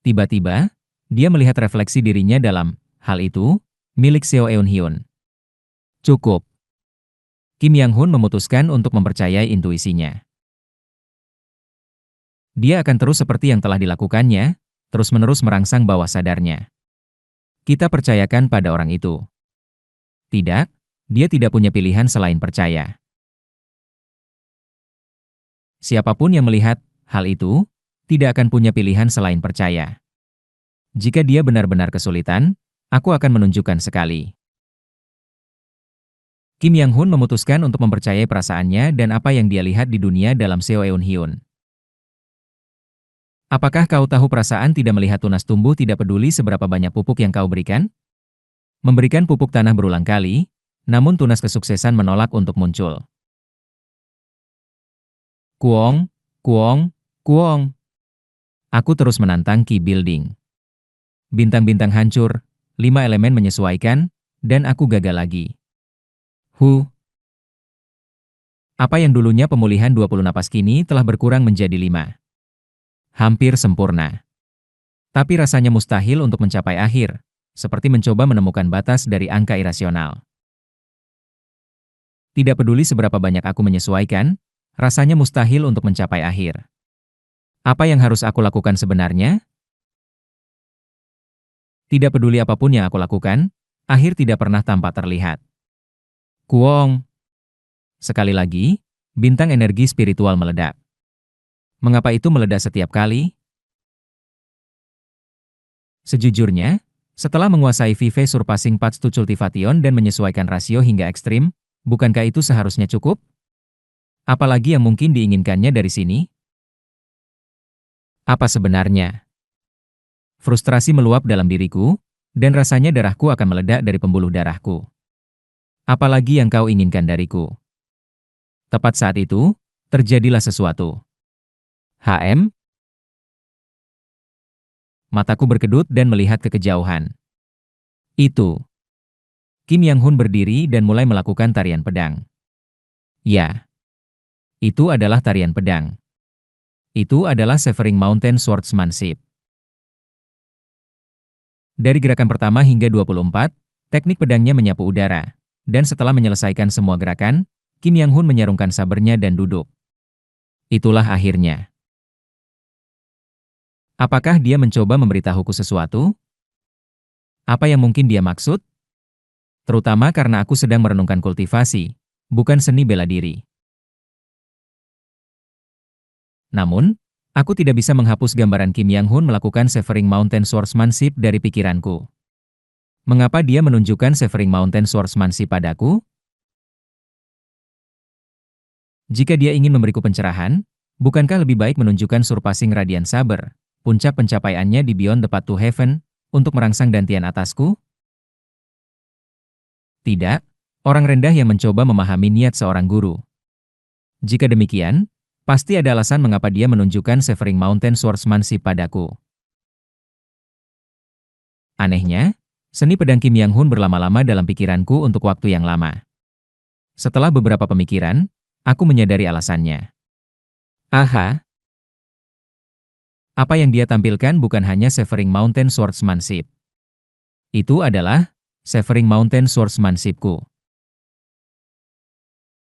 Tiba-tiba, dia melihat refleksi dirinya dalam hal itu, milik Seo Eun-hyun. Cukup. Kim Yang-hun memutuskan untuk mempercayai intuisinya. Dia akan terus seperti yang telah dilakukannya, terus-menerus merangsang bawah sadarnya. Kita percayakan pada orang itu. Tidak, dia tidak punya pilihan selain percaya. Siapapun yang melihat hal itu, tidak akan punya pilihan selain percaya. Jika dia benar-benar kesulitan, aku akan menunjukkan sekali. Kim Yang-hun memutuskan untuk mempercayai perasaannya dan apa yang dia lihat di dunia dalam Seo Eun-hyun. Apakah kau tahu perasaan tidak melihat tunas tumbuh tidak peduli seberapa banyak pupuk yang kau berikan? Memberikan pupuk tanah berulang kali, namun tunas kesuksesan menolak untuk muncul. Kuong, kuong, kuong. Aku terus menantang Ki Building. Bintang-bintang hancur, 5 elemen menyesuaikan, dan aku gagal lagi. Apa yang dulunya pemulihan 20 napas kini telah berkurang menjadi 5. Hampir sempurna. Tapi rasanya mustahil untuk mencapai akhir, seperti mencoba menemukan batas dari angka irasional. Tidak peduli seberapa banyak aku menyesuaikan, rasanya mustahil untuk mencapai akhir. Apa yang harus aku lakukan sebenarnya? Tidak peduli apapun yang aku lakukan, akhir tidak pernah tampak terlihat. Kuong. Sekali lagi, bintang energi spiritual meledak. Mengapa itu meledak setiap kali? Sejujurnya, setelah menguasai Vive Surpassing Path to Cultivation dan menyesuaikan rasio hingga ekstrim, bukankah itu seharusnya cukup? Apalagi yang mungkin diinginkannya dari sini? Apa sebenarnya? Frustrasi meluap dalam diriku, dan rasanya darahku akan meledak dari pembuluh darahku. Apalagi yang kau inginkan dariku? Tepat saat itu, terjadilah sesuatu. Mataku berkedut dan melihat ke kejauhan. Itu. Kim Yang-hun berdiri dan mulai melakukan tarian pedang. Ya. Itu adalah tarian pedang. Itu adalah Severing Mountain Swordsmanship. Dari gerakan pertama hingga 24, teknik pedangnya menyapu udara. Dan setelah menyelesaikan semua gerakan, Kim Yang-hun menyarungkan sabernya dan duduk. Itulah akhirnya. Apakah dia mencoba memberitahuku sesuatu? Apa yang mungkin dia maksud? Terutama karena aku sedang merenungkan kultivasi, bukan seni bela diri. Namun, aku tidak bisa menghapus gambaran Kim Yang-hun melakukan Severing Mountain Swordsmanship dari pikiranku. Mengapa dia menunjukkan Severing Mountain Swordsmanship padaku? Jika dia ingin memberiku pencerahan, bukankah lebih baik menunjukkan Surpassing Radiant Saber, puncak pencapaiannya di Beyond the Path to Heaven, untuk merangsang dantian atasku? Tidak, orang rendah yang mencoba memahami niat seorang guru. Jika demikian, pasti ada alasan mengapa dia menunjukkan Severing Mountain Swordsmanship padaku. Anehnya, seni pedang Kim Yang-hun berlama-lama dalam pikiranku untuk waktu yang lama. Setelah beberapa pemikiran, aku menyadari alasannya. Aha! Apa yang dia tampilkan bukan hanya Severing Mountain Swordsmanship. Itu adalah Severing Mountain Swordsmanship-ku.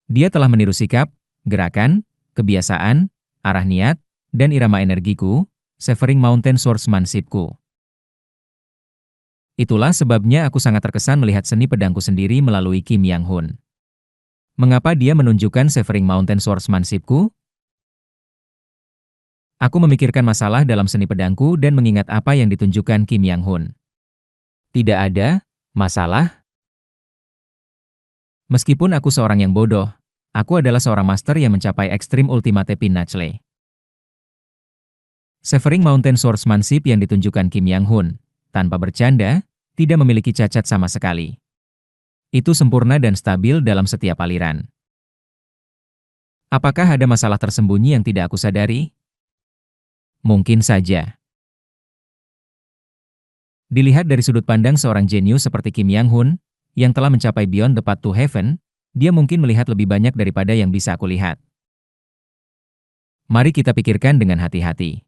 Dia telah meniru sikap, gerakan, kebiasaan, arah niat, dan irama energiku, Severing Mountain Swordsmanship-ku. Itulah sebabnya aku sangat terkesan melihat seni pedangku sendiri melalui Kim Yang-hun. Mengapa dia menunjukkan Severing Mountain Swordsmanship-ku? Aku memikirkan masalah dalam seni pedangku dan mengingat apa yang ditunjukkan Kim Yang-hun. Tidak ada masalah. Meskipun aku seorang yang bodoh, aku adalah seorang master yang mencapai ekstrim ultimate pinnacle. Severing Mountain Swordsmanship yang ditunjukkan Kim Yang-hun, tanpa bercanda, tidak memiliki cacat sama sekali. Itu sempurna dan stabil dalam setiap aliran. Apakah ada masalah tersembunyi yang tidak aku sadari? Mungkin saja. Dilihat dari sudut pandang seorang jenius seperti Kim Yang-hun, yang telah mencapai Beyond the Path to Heaven, dia mungkin melihat lebih banyak daripada yang bisa aku lihat. Mari kita pikirkan dengan hati-hati.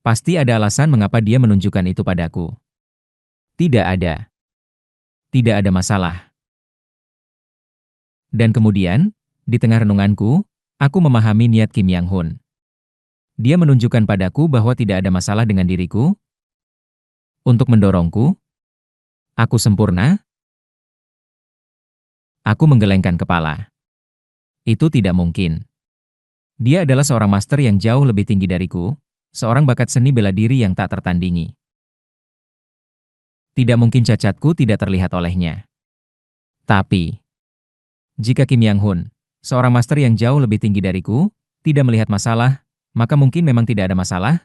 Pasti ada alasan mengapa dia menunjukkan itu padaku. Tidak ada. Tidak ada masalah. Dan kemudian, di tengah renunganku, aku memahami niat Kim Yang-hun. Dia menunjukkan padaku bahwa tidak ada masalah dengan diriku. Untuk mendorongku, aku sempurna. Aku menggelengkan kepala. Itu tidak mungkin. Dia adalah seorang master yang jauh lebih tinggi dariku, seorang bakat seni bela diri yang tak tertandingi. Tidak mungkin cacatku tidak terlihat olehnya. Tapi, jika Kim Yang-hun, seorang master yang jauh lebih tinggi dariku, tidak melihat masalah, maka mungkin memang tidak ada masalah?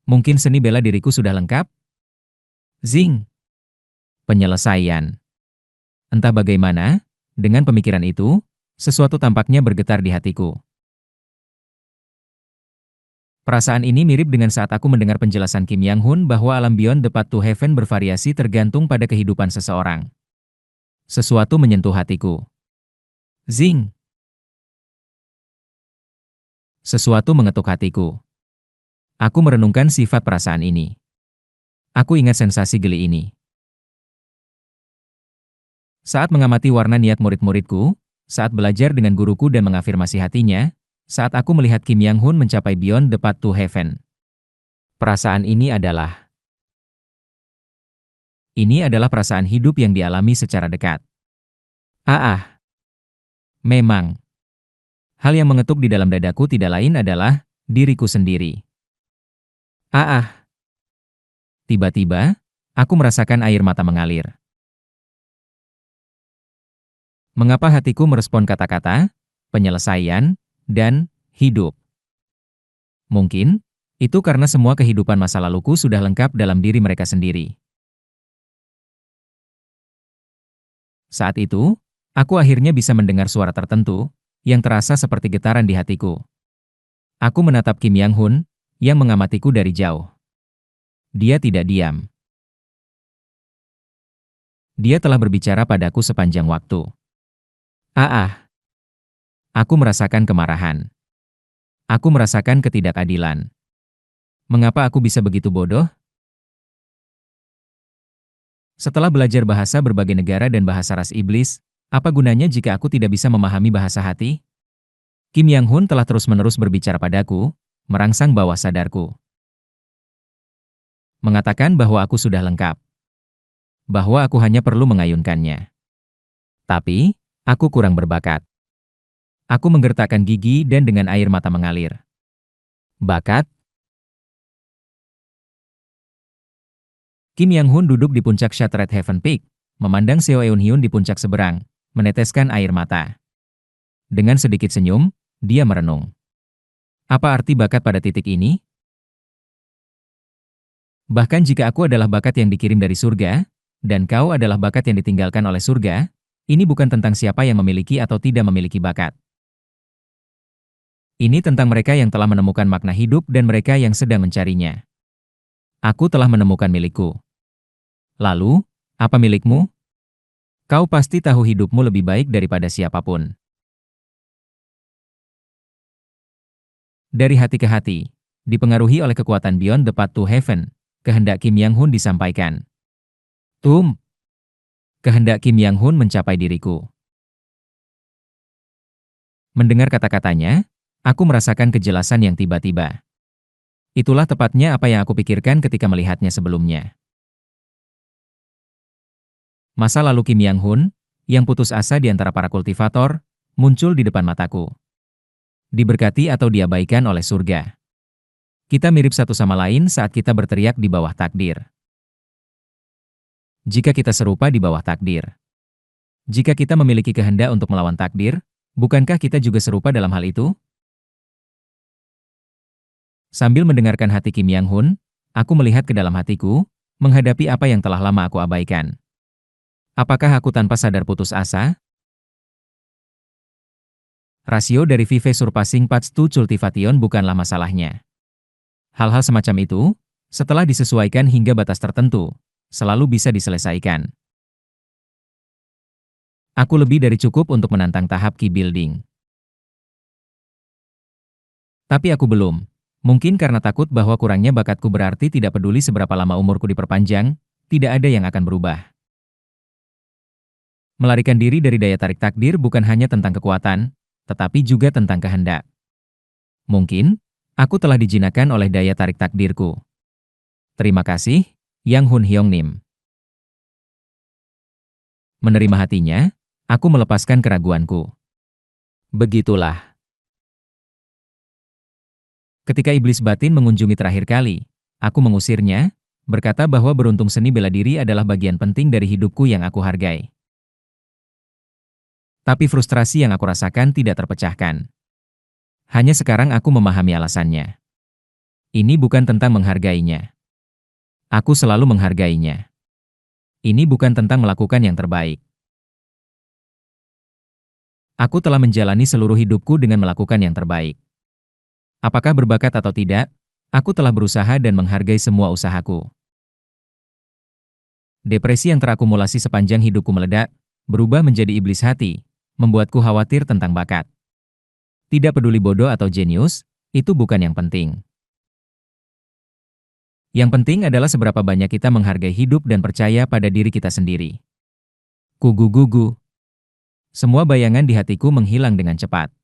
Mungkin seni bela diriku sudah lengkap? Zing! Penyelesaian. Entah bagaimana, dengan pemikiran itu, sesuatu tampaknya bergetar di hatiku. Perasaan ini mirip dengan saat aku mendengar penjelasan Kim Yang-hun bahwa alam Beyond the Path to Heaven bervariasi tergantung pada kehidupan seseorang. Sesuatu menyentuh hatiku. Zing! Sesuatu mengetuk hatiku. Aku merenungkan sifat perasaan ini. Aku ingat sensasi geli ini. Saat mengamati warna niat murid-muridku, saat belajar dengan guruku dan mengafirmasi hatinya, saat aku melihat Kim Yang-hun mencapai Beyond the Path to Heaven. Perasaan ini adalah perasaan hidup yang dialami secara dekat. Memang. Hal yang mengetuk di dalam dadaku tidak lain adalah diriku sendiri. Tiba-tiba, aku merasakan air mata mengalir. Mengapa hatiku merespon kata-kata, penyelesaian, dan hidup? Mungkin, itu karena semua kehidupan masa laluku sudah lengkap dalam diri mereka sendiri. Saat itu, aku akhirnya bisa mendengar suara tertentu, yang terasa seperti getaran di hatiku. Aku menatap Kim Yang-hun, yang mengamatiku dari jauh. Dia tidak diam. Dia telah berbicara padaku sepanjang waktu. Aku merasakan kemarahan. Aku merasakan ketidakadilan. Mengapa aku bisa begitu bodoh? Setelah belajar bahasa berbagai negara dan bahasa ras iblis, apa gunanya jika aku tidak bisa memahami bahasa hati? Kim Yang-hun telah terus-menerus berbicara padaku, merangsang bawah sadarku. Mengatakan bahwa aku sudah lengkap. Bahwa aku hanya perlu mengayunkannya. Tapi, aku kurang berbakat. Aku menggertakkan gigi dan dengan air mata mengalir. Bakat? Kim Yang-hun duduk di puncak Shattered Heaven Peak, memandang Seo Eun-hyun di puncak seberang, meneteskan air mata. Dengan sedikit senyum, dia merenung. Apa arti bakat pada titik ini? Bahkan jika aku adalah bakat yang dikirim dari surga, dan kau adalah bakat yang ditinggalkan oleh surga, ini bukan tentang siapa yang memiliki atau tidak memiliki bakat. Ini tentang mereka yang telah menemukan makna hidup dan mereka yang sedang mencarinya. Aku telah menemukan milikku. Lalu, apa milikmu? Kau pasti tahu hidupmu lebih baik daripada siapapun. Dari hati ke hati, dipengaruhi oleh kekuatan Beyond the Path to Heaven, kehendak Kim Yang-hun disampaikan. Kehendak Kim Yang-hun mencapai diriku. Mendengar kata-katanya, aku merasakan kejelasan yang tiba-tiba. Itulah tepatnya apa yang aku pikirkan ketika melihatnya sebelumnya. Masa lalu Kim Yang-hun, yang putus asa di antara para kultivator, muncul di depan mataku. Diberkati atau diabaikan oleh surga. Kita mirip satu sama lain saat kita berteriak di bawah takdir. Jika kita serupa di bawah takdir. Jika kita memiliki kehendak untuk melawan takdir, bukankah kita juga serupa dalam hal itu? Sambil mendengarkan hati Kim Yang-hun, aku melihat ke dalam hatiku, menghadapi apa yang telah lama aku abaikan. Apakah aku tanpa sadar putus asa? Rasio dari Vive Surpassing Patch to Cultivation bukanlah masalahnya. Hal-hal semacam itu, setelah disesuaikan hingga batas tertentu, selalu bisa diselesaikan. Aku lebih dari cukup untuk menantang tahap key building. Tapi aku belum. Mungkin karena takut bahwa kurangnya bakatku berarti tidak peduli seberapa lama umurku diperpanjang, tidak ada yang akan berubah. Melarikan diri dari daya tarik takdir bukan hanya tentang kekuatan, tetapi juga tentang kehendak. Mungkin, aku telah dijinakan oleh daya tarik takdirku. Terima kasih, Yang Hun Hyung Nim. Menerima hatinya, aku melepaskan keraguanku. Begitulah. Ketika iblis batin mengunjungi terakhir kali, aku mengusirnya, berkata bahwa beruntung seni bela diri adalah bagian penting dari hidupku yang aku hargai. Tapi frustrasi yang aku rasakan tidak terpecahkan. Hanya sekarang aku memahami alasannya. Ini bukan tentang menghargainya. Aku selalu menghargainya. Ini bukan tentang melakukan yang terbaik. Aku telah menjalani seluruh hidupku dengan melakukan yang terbaik. Apakah berbakat atau tidak, aku telah berusaha dan menghargai semua usahaku. Depresi yang terakumulasi sepanjang hidupku meledak, berubah menjadi iblis hati, membuatku khawatir tentang bakat. Tidak peduli bodoh atau jenius, itu bukan yang penting. Yang penting adalah seberapa banyak kita menghargai hidup dan percaya pada diri kita sendiri. Kugu-gugu. Semua bayangan di hatiku menghilang dengan cepat.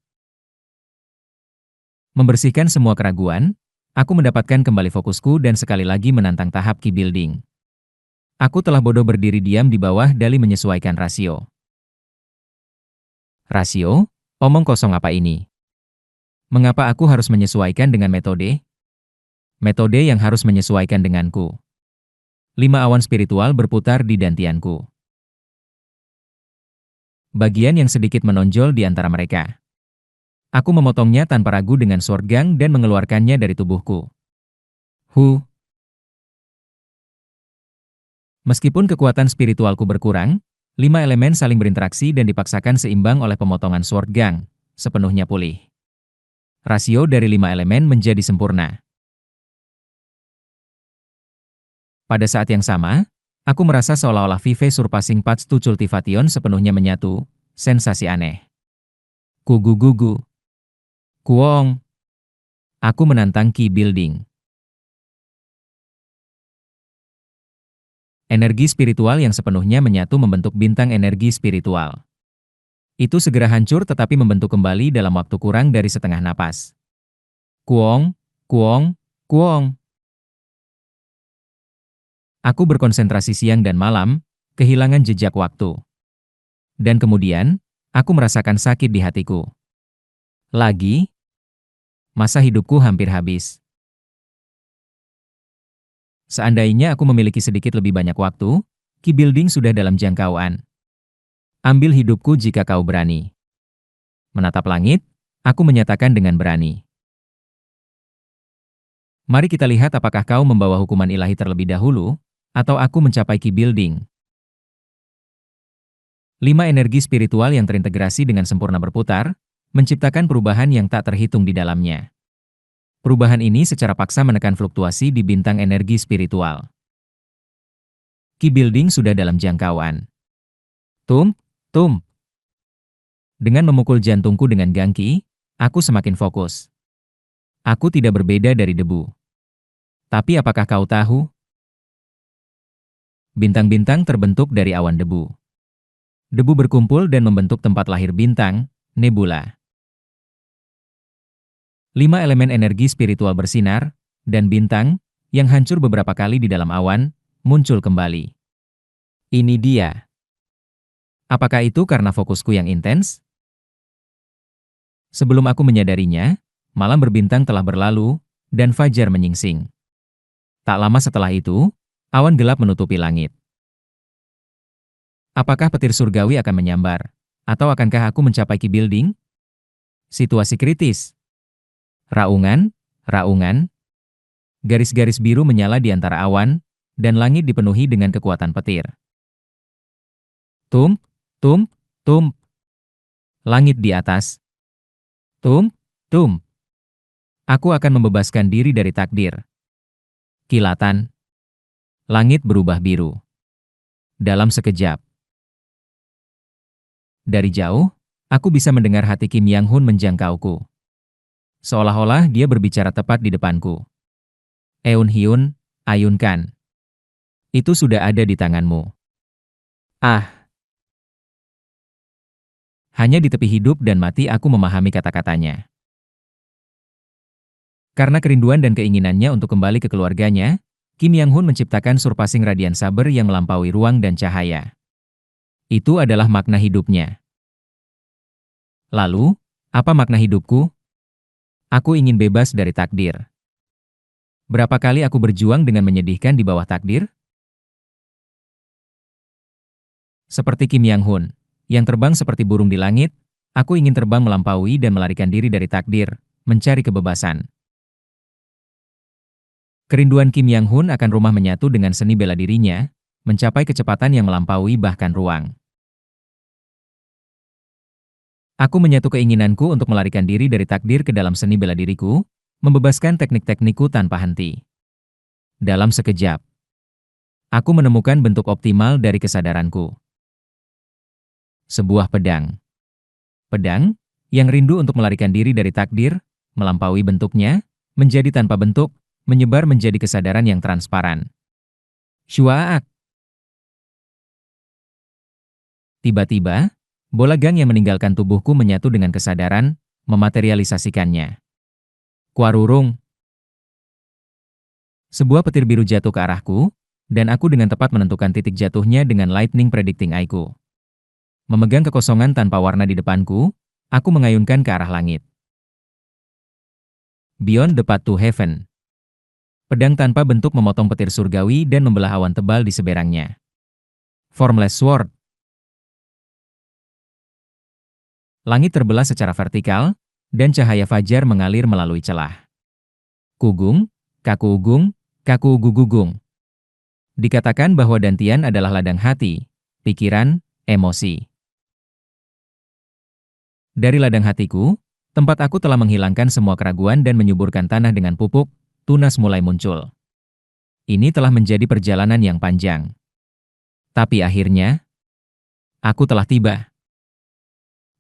Membersihkan semua keraguan, aku mendapatkan kembali fokusku dan sekali lagi menantang tahap key building. Aku telah bodoh berdiri diam di bawah dali menyesuaikan rasio. Rasio? Omong kosong apa ini? Mengapa aku harus menyesuaikan dengan metode? Metode yang harus menyesuaikan denganku. 5 awan spiritual berputar di dantianku. Bagian yang sedikit menonjol di antara mereka. Aku memotongnya tanpa ragu dengan sword gang dan mengeluarkannya dari tubuhku. Meskipun kekuatan spiritualku berkurang, 5 elemen saling berinteraksi dan dipaksakan seimbang oleh pemotongan sword gang, sepenuhnya pulih. Rasio dari 5 elemen menjadi sempurna. Pada saat yang sama, aku merasa seolah-olah Vive Surpassing Patch to Cultivation sepenuhnya menyatu, sensasi aneh. Kugu-gugu. Kuong. Aku menantang key building. Energi spiritual yang sepenuhnya menyatu membentuk bintang energi spiritual. Itu segera hancur tetapi membentuk kembali dalam waktu kurang dari setengah napas. Kuong, kuong, kuong. Aku berkonsentrasi siang dan malam, kehilangan jejak waktu. Dan kemudian, aku merasakan sakit di hatiku. Lagi, masa hidupku hampir habis. Seandainya aku memiliki sedikit lebih banyak waktu, key building sudah dalam jangkauan. Ambil hidupku jika kau berani. Menatap langit, aku menyatakan dengan berani. Mari kita lihat apakah kau membawa hukuman ilahi terlebih dahulu, atau aku mencapai key building. 5 energi spiritual yang terintegrasi dengan sempurna berputar, menciptakan perubahan yang tak terhitung di dalamnya. Perubahan ini secara paksa menekan fluktuasi di bintang energi spiritual. Key building sudah dalam jangkauan. Tum, tum. Dengan memukul jantungku dengan gangki, aku semakin fokus. Aku tidak berbeda dari debu. Tapi apakah kau tahu? Bintang-bintang terbentuk dari awan debu. Debu berkumpul dan membentuk tempat lahir bintang, nebula. 5 elemen energi spiritual bersinar, dan bintang, yang hancur beberapa kali di dalam awan, muncul kembali. Ini dia. Apakah itu karena fokusku yang intens? Sebelum aku menyadarinya, malam berbintang telah berlalu, dan fajar menyingsing. Tak lama setelah itu, awan gelap menutupi langit. Apakah petir surgawi akan menyambar? Atau akankah aku mencapai Ki Building? Situasi kritis. Raungan, raungan. Garis-garis biru menyala di antara awan, dan langit dipenuhi dengan kekuatan petir. Tum, tum, tum. Langit di atas. Tum, tum. Aku akan membebaskan diri dari takdir. Kilatan. Langit berubah biru. Dalam sekejap. Dari jauh, aku bisa mendengar hati Kim Yang-hun menjangkauku. Seolah-olah dia berbicara tepat di depanku. Eun-hyun, ayunkan. Itu sudah ada di tanganmu. Ah. Hanya di tepi hidup dan mati aku memahami kata-katanya. Karena kerinduan dan keinginannya untuk kembali ke keluarganya, Kim Yang-hun menciptakan surpassing radian saber yang melampaui ruang dan cahaya. Itu adalah makna hidupnya. Lalu, apa makna hidupku? Aku ingin bebas dari takdir. Berapa kali aku berjuang dengan menyedihkan di bawah takdir? Seperti Kim Yang-hun, yang terbang seperti burung di langit, aku ingin terbang melampaui dan melarikan diri dari takdir, mencari kebebasan. Kerinduan Kim Yang-hun akan rumah menyatu dengan seni bela dirinya, mencapai kecepatan yang melampaui bahkan ruang. Aku menyatu keinginanku untuk melarikan diri dari takdir ke dalam seni bela diriku, membebaskan teknik-teknikku tanpa henti. Dalam sekejap, aku menemukan bentuk optimal dari kesadaranku. Sebuah pedang. Pedang, yang rindu untuk melarikan diri dari takdir, melampaui bentuknya, menjadi tanpa bentuk, menyebar menjadi kesadaran yang transparan. Syuaak. Tiba-tiba, bola gang yang meninggalkan tubuhku menyatu dengan kesadaran, mematerialisasikannya. Kuarurung. Sebuah petir biru jatuh ke arahku, dan aku dengan tepat menentukan titik jatuhnya dengan lightning predicting eye-ku. Memegang kekosongan tanpa warna di depanku, aku mengayunkan ke arah langit. Beyond the path to heaven. Pedang tanpa bentuk memotong petir surgawi dan membelah awan tebal di seberangnya. Formless sword. Langit terbelah secara vertikal, dan cahaya fajar mengalir melalui celah. Kugung, kaku ugung, kaku gugugung. Dikatakan bahwa dantian adalah ladang hati, pikiran, emosi. Dari ladang hatiku, tempat aku telah menghilangkan semua keraguan dan menyuburkan tanah dengan pupuk, tunas mulai muncul. Ini telah menjadi perjalanan yang panjang. Tapi akhirnya, aku telah tiba.